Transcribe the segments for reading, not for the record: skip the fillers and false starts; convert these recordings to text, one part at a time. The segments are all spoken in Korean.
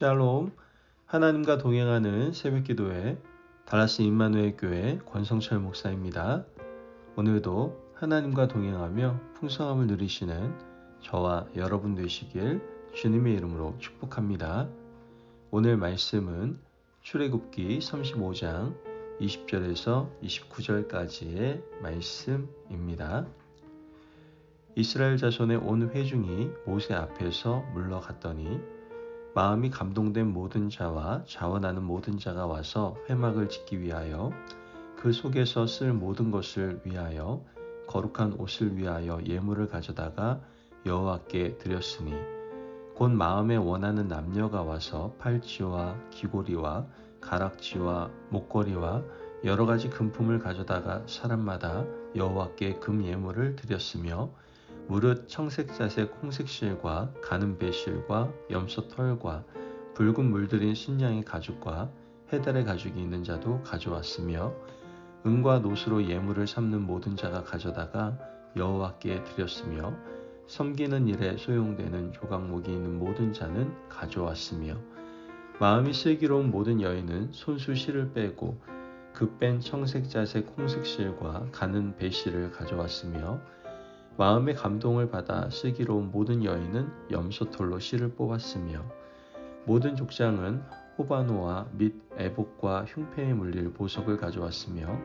샬롬, 하나님과 동행하는 새벽기도회 달라스 임마누엘 교회 권성철 목사입니다. 오늘도 하나님과 동행하며 풍성함을 누리시는 저와 여러분 되시길 주님의 이름으로 축복합니다. 오늘 말씀은 출애굽기 35장 20절에서 29절까지의 말씀입니다. 이스라엘 자손의 온 회중이 모세 앞에서 물러갔더니 마음이 감동된 모든 자와 자원하는 모든 자가 와서 회막을 짓기 위하여 그 속에서 쓸 모든 것을 위하여 거룩한 옷을 위하여 예물을 가져다가 여호와께 드렸으니 곧 마음에 원하는 남녀가 와서 팔찌와 귀고리와 가락지와 목걸이와 여러 가지 금품을 가져다가 사람마다 여호와께 금 예물을 드렸으며 무릇 청색자색 홍색실과 가는 배실과 염소 털과 붉은 물들인 신양의 가죽과 해달의 가죽이 있는 자도 가져왔으며 은과 노스로 예물을 삼는 모든 자가 가져다가 여호와께 드렸으며 섬기는 일에 소용되는 조각목이 있는 모든 자는 가져왔으며 마음이 슬기로운 모든 여인은 손수 실을 빼고 그 뺀 청색자색 홍색실과 가는 배실을 가져왔으며 마음의 감동을 받아 슬기로운 모든 여인은 염소털로 실을 뽑았으며 모든 족장은 호바노와 및 애복과 흉패에 물릴 보석을 가져왔으며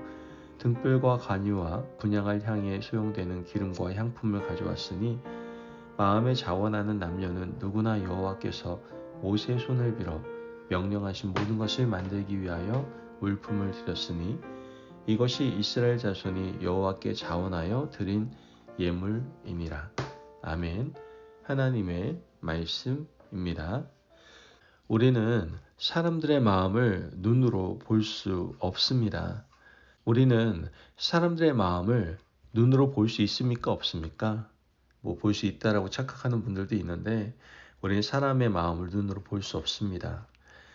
등불과 관유와 분향할 향에 소용되는 기름과 향품을 가져왔으니 마음에 자원하는 남녀는 누구나 여호와께서 모세의 손을 빌어 명령하신 모든 것을 만들기 위하여 물품을 드렸으니 이것이 이스라엘 자손이 여호와께 자원하여 드린 예물이니라. 아멘. 하나님의 말씀입니다. 우리는 사람들의 마음을 눈으로 볼 수 없습니다. 우리는 사람들의 마음을 눈으로 볼 수 있습니까? 없습니까? 볼 수 있다라고 착각하는 분들도 있는데 우리는 사람의 마음을 눈으로 볼 수 없습니다.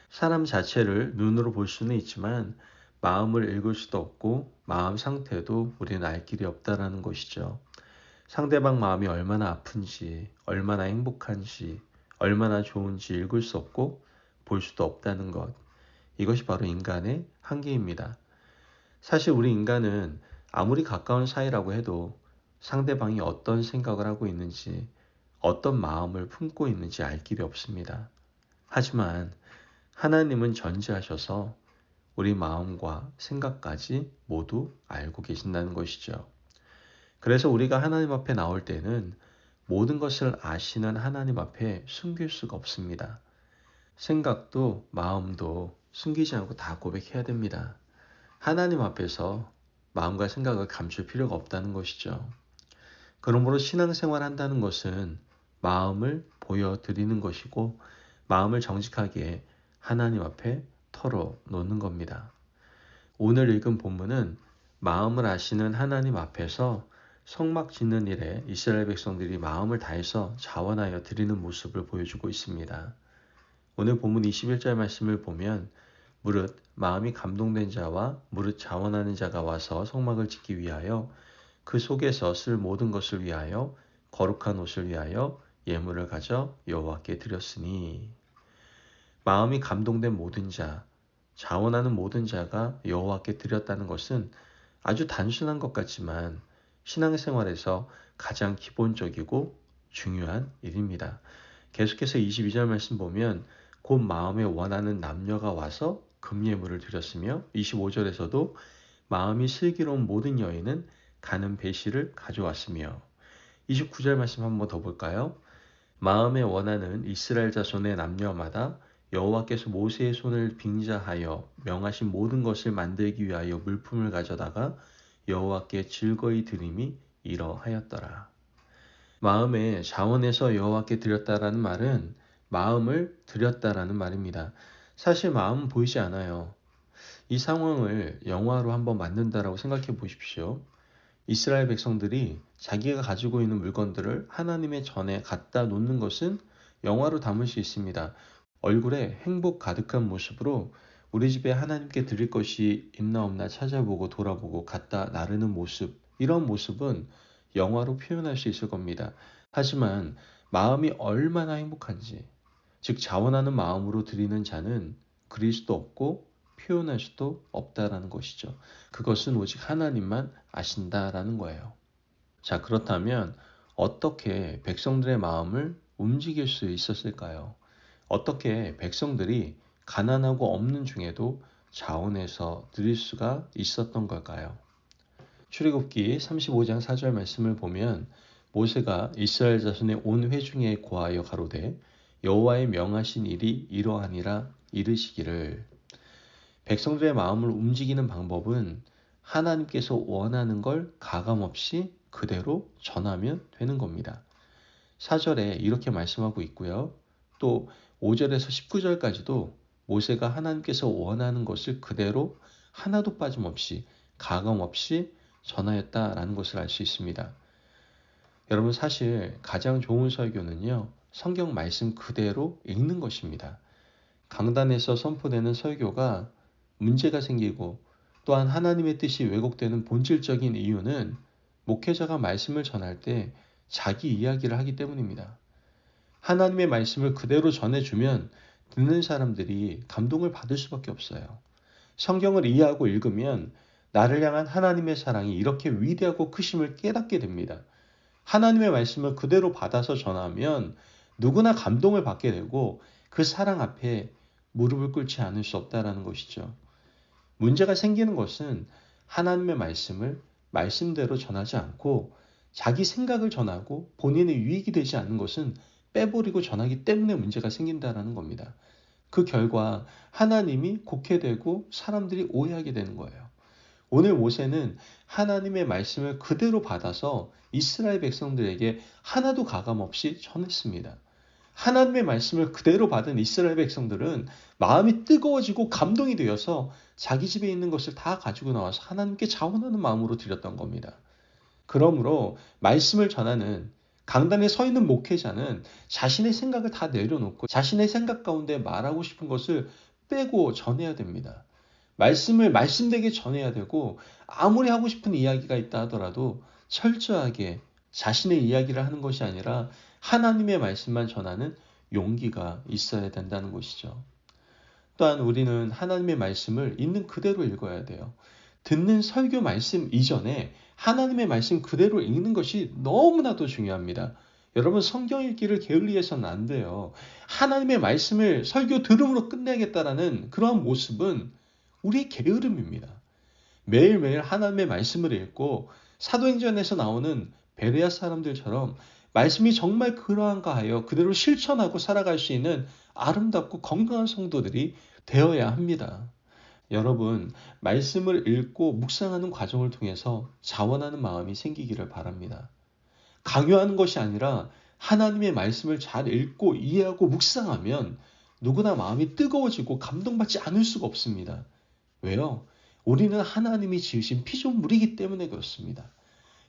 사람 자체를 눈으로 볼 수는 있지만 마음을 읽을 수도 없고 마음 상태도 우리는 알 길이 없다라는 것이죠. 상대방 마음이 얼마나 아픈지, 얼마나 행복한지, 얼마나 좋은지 읽을 수 없고 볼 수도 없다는 것. 이것이 바로 인간의 한계입니다. 사실 우리 인간은 아무리 가까운 사이라고 해도 상대방이 어떤 생각을 하고 있는지, 어떤 마음을 품고 있는지 알 길이 없습니다. 하지만 하나님은 전지하셔서 우리 마음과 생각까지 모두 알고 계신다는 것이죠. 그래서 우리가 하나님 앞에 나올 때는 모든 것을 아시는 하나님 앞에 숨길 수가 없습니다. 생각도 마음도 숨기지 않고 다 고백해야 됩니다. 하나님 앞에서 마음과 생각을 감출 필요가 없다는 것이죠. 그러므로 신앙생활 한다는 것은 마음을 보여드리는 것이고 마음을 정직하게 하나님 앞에 털어놓는 겁니다. 오늘 읽은 본문은 마음을 아시는 하나님 앞에서 성막 짓는 일에 이스라엘 백성들이 마음을 다해서 자원하여 드리는 모습을 보여주고 있습니다. 오늘 본문 21절 말씀을 보면 무릇 마음이 감동된 자와 무릇 자원하는 자가 와서 성막을 짓기 위하여 그 속에서 쓸 모든 것을 위하여 거룩한 옷을 위하여 예물을 가져 여호와께 드렸으니 마음이 감동된 모든 자, 자원하는 모든 자가 여호와께 드렸다는 것은 아주 단순한 것 같지만 신앙생활에서 가장 기본적이고 중요한 일입니다. 계속해서 22절 말씀 보면 곧 마음에 원하는 남녀가 와서 금예물을 드렸으며 25절에서도 마음이 슬기로운 모든 여인은 가는 배실을 가져왔으며 29절 말씀 한번 더 볼까요? 마음에 원하는 이스라엘 자손의 남녀마다 여호와께서 모세의 손을 빙자하여 명하신 모든 것을 만들기 위하여 물품을 가져다가 여호와께 즐거이 드림이 이러하였더라. 마음에 자원해서 여호와께 드렸다라는 말은 마음을 드렸다라는 말입니다. 사실 마음은 보이지 않아요. 이 상황을 영화로 한번 만든다라고 생각해 보십시오. 이스라엘 백성들이 자기가 가지고 있는 물건들을 하나님의 전에 갖다 놓는 것은 영화로 담을 수 있습니다. 얼굴에 행복 가득한 모습으로 우리 집에 하나님께 드릴 것이 있나 없나 찾아보고 돌아보고 갖다 나르는 모습, 이런 모습은 영화로 표현할 수 있을 겁니다. 하지만 마음이 얼마나 행복한지, 즉 자원하는 마음으로 드리는 자는 그릴 수도 없고 표현할 수도 없다라는 것이죠. 그것은 오직 하나님만 아신다라는 거예요. 자, 그렇다면 어떻게 백성들의 마음을 움직일 수 있었을까요? 어떻게 백성들이 가난하고 없는 중에도 자원해서 드릴 수가 있었던 걸까요? 출애굽기 35장 4절 말씀을 보면 모세가 이스라엘 자손의 온 회중에 고하여 가로되 여호와의 명하신 일이 이러하니라 이르시기를. 백성들의 마음을 움직이는 방법은 하나님께서 원하는 걸 가감없이 그대로 전하면 되는 겁니다. 4절에 이렇게 말씀하고 있고요. 또 5절에서 19절까지도 모세가 하나님께서 원하는 것을 그대로 하나도 빠짐없이 가감없이 전하였다라는 것을 알 수 있습니다. 여러분, 사실 가장 좋은 설교는요, 성경 말씀 그대로 읽는 것입니다. 강단에서 선포되는 설교가 문제가 생기고 또한 하나님의 뜻이 왜곡되는 본질적인 이유는 목회자가 말씀을 전할 때 자기 이야기를 하기 때문입니다. 하나님의 말씀을 그대로 전해주면 듣는 사람들이 감동을 받을 수밖에 없어요. 성경을 이해하고 읽으면 나를 향한 하나님의 사랑이 이렇게 위대하고 크심을 깨닫게 됩니다. 하나님의 말씀을 그대로 받아서 전하면 누구나 감동을 받게 되고 그 사랑 앞에 무릎을 꿇지 않을 수 없다는 것이죠. 문제가 생기는 것은 하나님의 말씀을 말씀대로 전하지 않고 자기 생각을 전하고 본인의 유익이 되지 않는 것은 빼버리고 전하기 때문에 문제가 생긴다는 겁니다. 그 결과 하나님이 곡해되고 사람들이 오해하게 되는 거예요. 오늘 모세는 하나님의 말씀을 그대로 받아서 이스라엘 백성들에게 하나도 가감없이 전했습니다. 하나님의 말씀을 그대로 받은 이스라엘 백성들은 마음이 뜨거워지고 감동이 되어서 자기 집에 있는 것을 다 가지고 나와서 하나님께 자원하는 마음으로 드렸던 겁니다. 그러므로 말씀을 전하는 강단에 서 있는 목회자는 자신의 생각을 다 내려놓고 자신의 생각 가운데 말하고 싶은 것을 빼고 전해야 됩니다. 말씀을 말씀되게 전해야 되고 아무리 하고 싶은 이야기가 있다 하더라도 철저하게 자신의 이야기를 하는 것이 아니라 하나님의 말씀만 전하는 용기가 있어야 된다는 것이죠. 또한 우리는 하나님의 말씀을 있는 그대로 읽어야 돼요. 듣는 설교 말씀 이전에 하나님의 말씀 그대로 읽는 것이 너무나도 중요합니다. 여러분, 성경 읽기를 게을리해서는 안 돼요. 하나님의 말씀을 설교 들음으로 끝내겠다라는 그러한 모습은 우리의 게으름입니다. 매일매일 하나님의 말씀을 읽고 사도행전에서 나오는 베레아 사람들처럼 말씀이 정말 그러한가 하여 그대로 실천하고 살아갈 수 있는 아름답고 건강한 성도들이 되어야 합니다. 여러분, 말씀을 읽고 묵상하는 과정을 통해서 자원하는 마음이 생기기를 바랍니다. 강요하는 것이 아니라 하나님의 말씀을 잘 읽고 이해하고 묵상하면 누구나 마음이 뜨거워지고 감동받지 않을 수가 없습니다. 왜요? 우리는 하나님이 지으신 피조물이기 때문에 그렇습니다.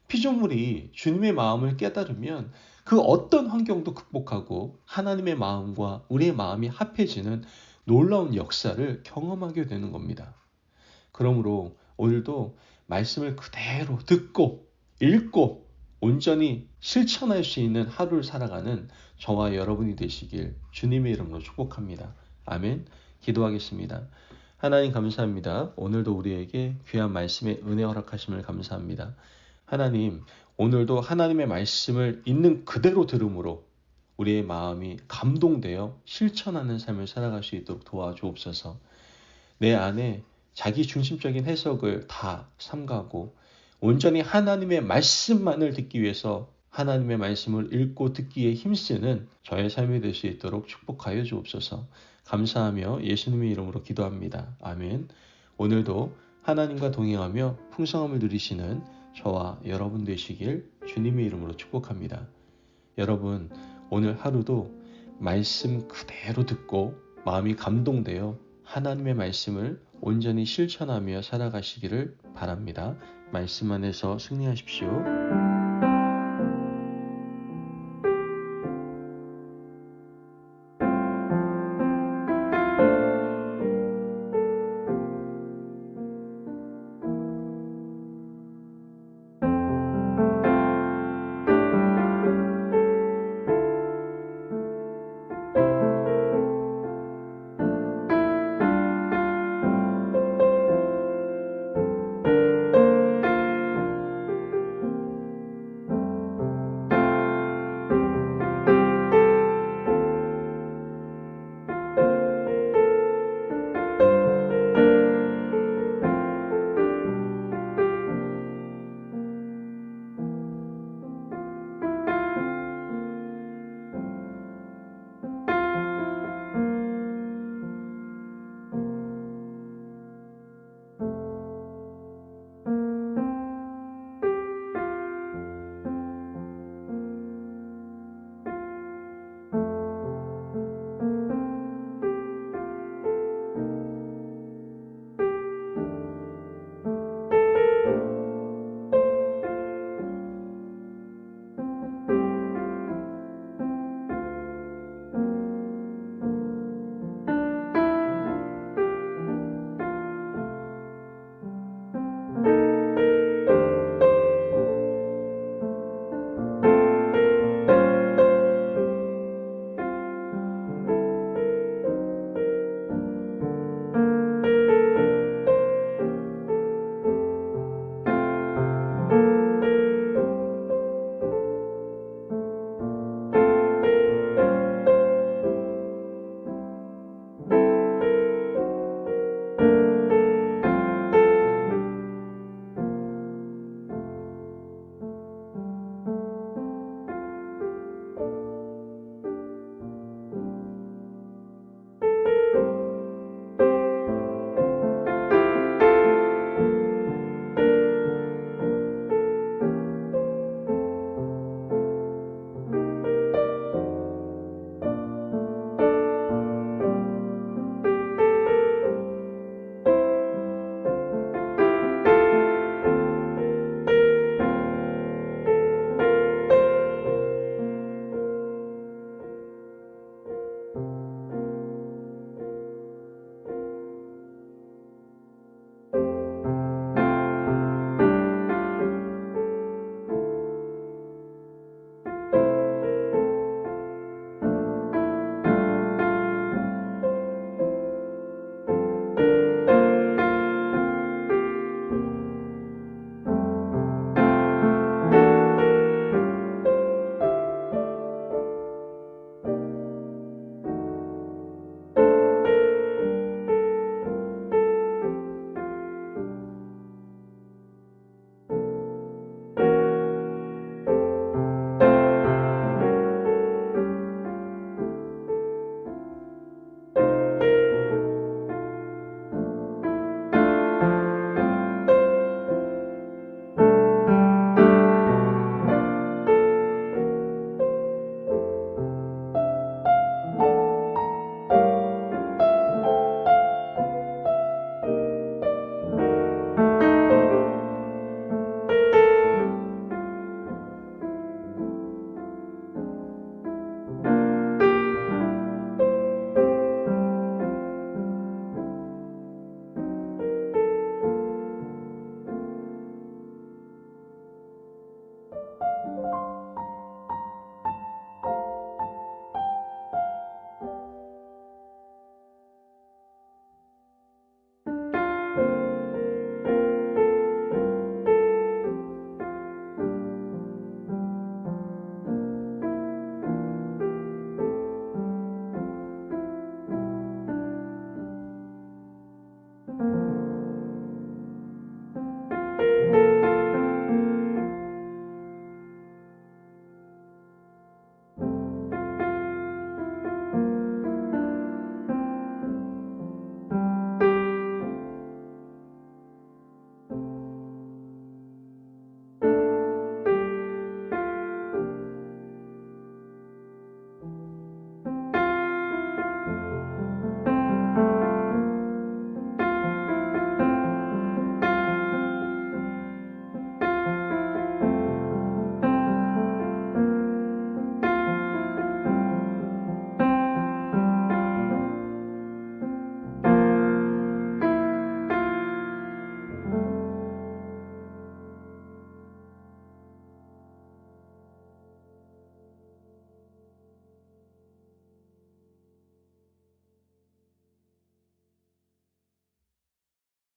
피조물이 주님의 마음을 깨달으면 그 어떤 환경도 극복하고 하나님의 마음과 우리의 마음이 합해지는 놀라운 역사를 경험하게 되는 겁니다. 그러므로 오늘도 말씀을 그대로 듣고 읽고 온전히 실천할 수 있는 하루를 살아가는 저와 여러분이 되시길 주님의 이름으로 축복합니다. 아멘. 기도하겠습니다. 하나님 감사합니다. 오늘도 우리에게 귀한 말씀의 은혜 허락하심을 감사합니다. 하나님, 오늘도 하나님의 말씀을 있는 그대로 들음으로 우리의 마음이 감동되어 실천하는 삶을 살아갈 수 있도록 도와주옵소서. 내 안에 자기 중심적인 해석을 다 삼가고 온전히 하나님의 말씀만을 듣기 위해서 하나님의 말씀을 읽고 듣기에 힘쓰는 저의 삶이 될 수 있도록 축복하여 주옵소서. 감사하며 예수님의 이름으로 기도합니다. 아멘. 오늘도 하나님과 동행하며 풍성함을 누리시는 저와 여러분 되시길 주님의 이름으로 축복합니다. 여러분, 오늘 하루도 말씀 그대로 듣고 마음이 감동되어 하나님의 말씀을 온전히 실천하며 살아가시기를 바랍니다. 말씀 안에서 승리하십시오.